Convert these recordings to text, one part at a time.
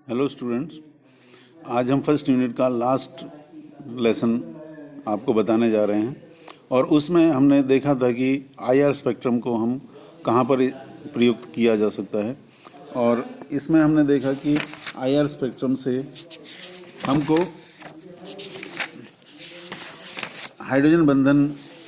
Hello students, आज हम first unit का लास्ट लेसन आपको बताने जा रहे हैं और उसमें हमने देखा था कि आईआर स्पेक्ट्रम को हम कहाँ पर प्रयुक्त किया जा सकता है। और इसमें हमने देखा कि आईआर स्पेक्ट्रम से हमको हाइड्रोजन बंधन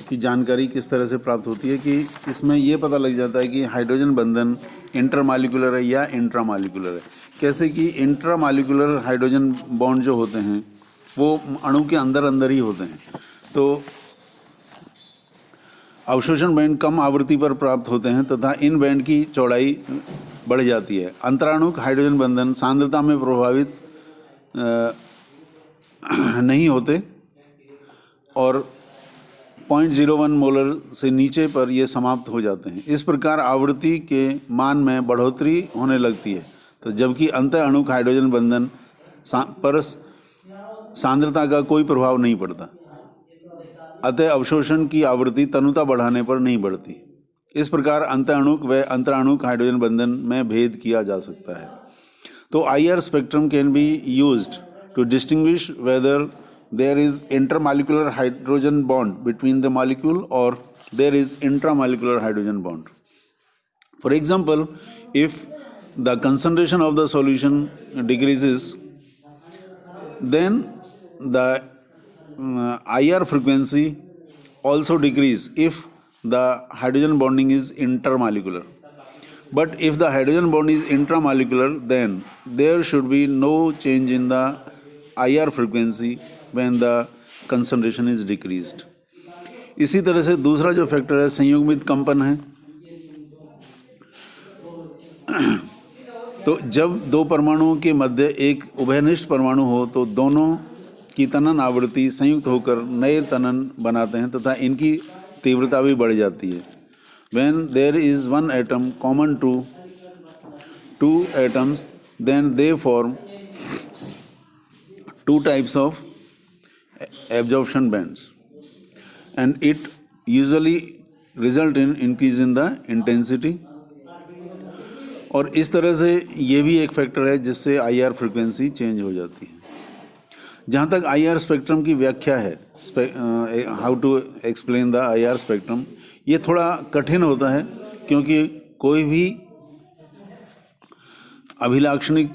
की जानकारी किस तरह से प्राप्त होती है कि इसमें ये पता लग जाता है कि हाइड्रोजन बंधन इंटरमॉलिक्यूलर है या इंट्रामॉलिक्यूलर है। कैसे कि इंट्रामॉलिक्यूलर हाइड्रोजन बॉन्ड जो होते हैं वो अणु के अंदर अंदर ही होते हैं, तो अवशोषण बैंड कम आवृत्ति पर प्राप्त होते हैं तथा इन बैंड की चौड़ाई बढ़ जाती है। अंतराणुक हाइड्रोजन बंधन सांद्रता में प्रभावित नहीं होते और 0.01 मोलर से नीचे पर ये समाप्त हो जाते हैं। इस प्रकार आवृत्ति के मान में बढ़ोतरी होने लगती है, तो जबकि अंतः अणुक हाइड्रोजन बंधन पर सांद्रता का कोई प्रभाव नहीं पड़ता, अतः अवशोषण की आवृत्ति तनुता बढ़ाने पर नहीं बढ़ती। इस प्रकार अंतः अणुक व अंतराणुक हाइड्रोजन बंधन में भेद किया जा सकता है। तो IR spectrum can be used to distinguish whether there is intermolecular hydrogen bond between the molecule or there is intramolecular hydrogen bond. For example, if the concentration of the solution decreases, then the IR frequency also decrease if the hydrogen bonding is intermolecular. But if the hydrogen bond is intramolecular, then there should be no change in the IR frequency when the concentration is decreased. इसी तरह से दूसरा जो factor है संयुग्मित कंपन है। तो जब दो परमाणुओं के मध्य एक उभयनिष्ठ परमाणु हो तो दोनों की तनन आवृत्ति संयुक्त होकर नए तनन बनाते हैं तथा इनकी तीव्रता भी बढ़ जाती है। When there is one atom common to two atoms, then they form two types of absorption bands and it usually result in increase in the intensity। और इस तरह से ये भी एक फैक्टर है जिससे आईआर फ्रिक्वेंसी चेंज हो जाती है। जहाँ तक आईआर स्पेक्ट्रम की व्याख्या है, how to explain the IR spectrum, ये थोड़ा कठिन होता है क्योंकि कोई भी अभिलाक्षणिक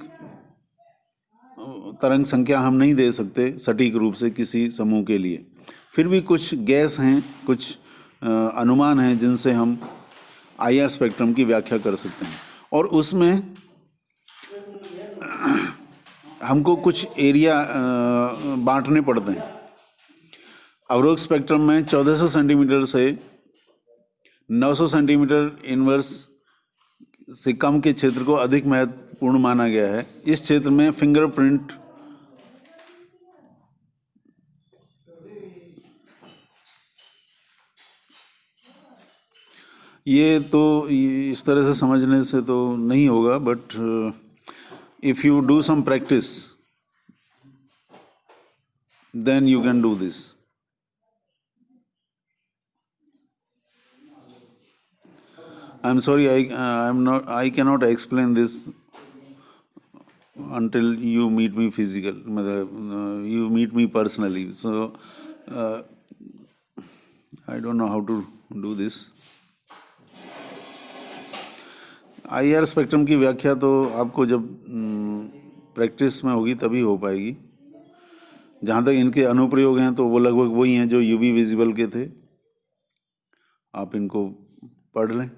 तरंग संख्या हम नहीं दे सकते सटीक रूप से किसी समूह के लिए। फिर भी कुछ गैस हैं, कुछ अनुमान हैं जिनसे हम आईआर स्पेक्ट्रम की व्याख्या कर सकते हैं और उसमें हमको कुछ एरिया बांटने पड़ते हैं। अवरोध स्पेक्ट्रम में 1400 सेंटीमीटर से 900 सेंटीमीटर इनवर्स से कम के क्षेत्र को अधिक महत्वपूर्ण माना गया है। इस क्षेत्र में फिंगरप्रिंट ये तो इस तरह से समझने से तो नहीं होगा, but if you do some practice then you can do this. I am sorry, I cannot explain this until you meet me you meet me personally, so I don't know how to do this। IR spectrum की व्याख्या तो आपको जब practice में होगी तभी हो पाएगी। जहाँ तक इनके अनुप्रयोग हैं तो वो लगभग वही हैं जो यूवी विजिबल के थे। आप इनको पढ़ लें।